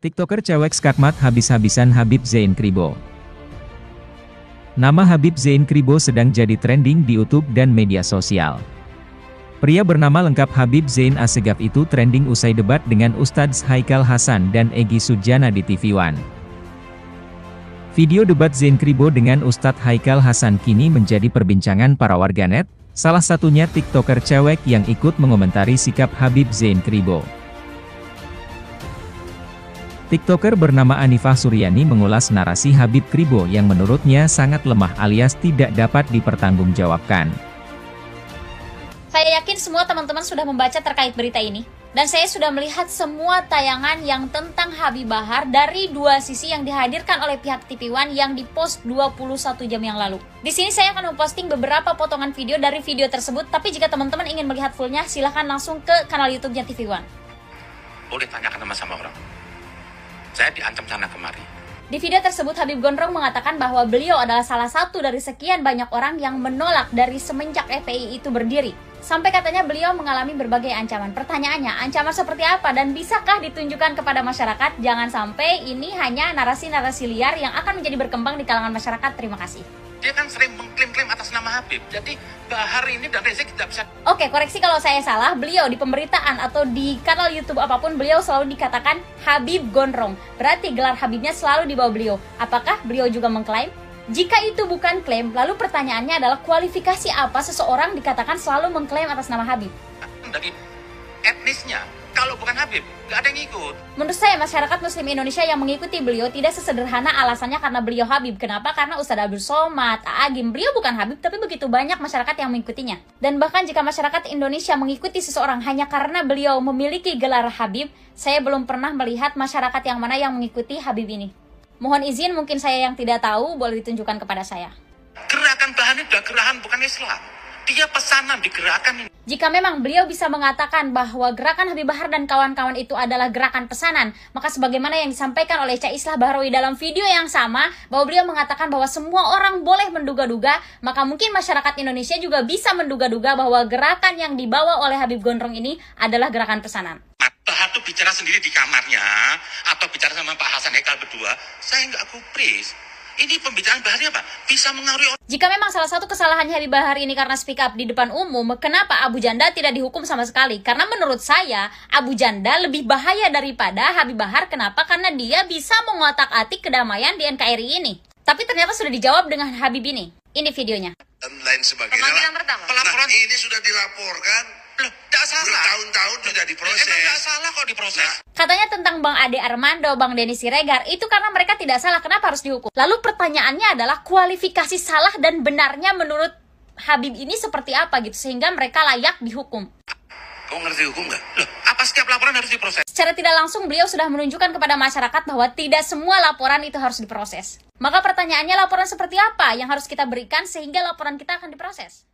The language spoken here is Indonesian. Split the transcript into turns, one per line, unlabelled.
TikToker cewek skakmat habis-habisan Habib Zein Kribo. Nama Habib Zein Kribo sedang jadi trending di YouTube dan media sosial. Pria bernama lengkap Habib Zein Assegaf itu trending usai debat dengan Ustadz Haikal Hasan dan Egy Sujana di TV One. Video debat Zein Kribo dengan Ustadz Haikal Hasan kini menjadi perbincangan para warganet, salah satunya TikToker cewek yang ikut mengomentari sikap Habib Zein Kribo. TikToker bernama Anifah Suryani mengulas narasi Habib Kribo yang menurutnya sangat lemah alias tidak dapat dipertanggungjawabkan.
Saya yakin semua teman-teman sudah membaca terkait berita ini. Dan saya sudah melihat semua tayangan yang tentang Habib Bahar dari dua sisi yang dihadirkan oleh pihak TV One yang dipost 21 jam yang lalu. Di sini saya akan memposting beberapa potongan video dari video tersebut, tapi jika teman-teman ingin melihat fullnya, silahkan langsung ke kanal YouTube-nya TV One.
Boleh tanyakan sama orang. Saya diancam sana kemari.
Di video tersebut, Habib Gondrong mengatakan bahwa beliau adalah salah satu dari sekian banyak orang yang menolak dari semenjak FPI itu berdiri. Sampai katanya beliau mengalami berbagai ancaman. Pertanyaannya, ancaman seperti apa dan bisakah ditunjukkan kepada masyarakat? Jangan sampai ini hanya narasi-narasi liar yang akan menjadi berkembang di kalangan masyarakat. Terima kasih.
Dia kan sering mengklaim-klaim atas nama Habib. Jadi Bahar ini dan Rizik tidak bisa...
Oke, koreksi kalau saya salah. Beliau di pemberitaan atau di kanal YouTube apapun, beliau selalu dikatakan Habib Gondrong. Berarti gelar Habibnya selalu di bawah beliau. Apakah beliau juga mengklaim? Jika itu bukan klaim, lalu pertanyaannya adalah kualifikasi apa seseorang dikatakan selalu mengklaim atas nama Habib?
Dari etnisnya, kalau bukan Habib, nggak ada yang ikut.
Menurut saya, masyarakat Muslim Indonesia yang mengikuti beliau tidak sesederhana alasannya karena beliau Habib. Kenapa? Karena Ustadz Abdul Somad, Agim, beliau bukan Habib, tapi begitu banyak masyarakat yang mengikutinya. Dan bahkan jika masyarakat Indonesia mengikuti seseorang hanya karena beliau memiliki gelar Habib, saya belum pernah melihat masyarakat yang mana yang mengikuti Habib ini. Mohon izin, mungkin saya yang tidak tahu, boleh ditunjukkan kepada saya.
Gerakan Bahar ini sudah gerakan bukan Islam. Dia pesanan di gerakan ini.
Jika memang beliau bisa mengatakan bahwa gerakan Habib Bahar dan kawan-kawan itu adalah gerakan pesanan, maka sebagaimana yang disampaikan oleh Cak Islah Bahrawi dalam video yang sama, bahwa beliau mengatakan bahwa semua orang boleh menduga-duga, maka mungkin masyarakat Indonesia juga bisa menduga-duga bahwa gerakan yang dibawa oleh Habib Gondrong ini adalah gerakan pesanan.
Bahar tuh bicara sendiri di kamarnya, atau bicara sama Pak Hasan Haikal berdua, saya nggak gubris. Ini pembicaraan Baharnya apa? Bisa mengaruhi orang.
Jika memang salah satu kesalahannya Habib Bahar ini karena speak up di depan umum, kenapa Abu Janda tidak dihukum sama sekali? Karena menurut saya, Abu Janda lebih bahaya daripada Habib Bahar. Kenapa? Karena dia bisa mengotak-atik kedamaian di NKRI ini. Tapi ternyata sudah dijawab dengan Habib ini. Ini videonya.
Dan lain sebagainya.
Pemanggilan pertama.
Pelaporan
ini sudah dilaporkan.
loh, tidak salah.
Bertahun-tahun sudah diproses.
Emang nggak salah kok diproses.
Katanya tentang Bang Ade Armando, Bang Denny Siregar, itu karena mereka tidak salah, kenapa harus dihukum? Lalu pertanyaannya adalah kualifikasi salah dan benarnya menurut Habib ini seperti apa gitu, sehingga mereka layak dihukum.
Kau ngerti hukum nggak?
Loh, apa setiap laporan harus diproses?
Secara tidak langsung beliau sudah menunjukkan kepada masyarakat bahwa tidak semua laporan itu harus diproses. Maka pertanyaannya, laporan seperti apa yang harus kita berikan sehingga laporan kita akan diproses?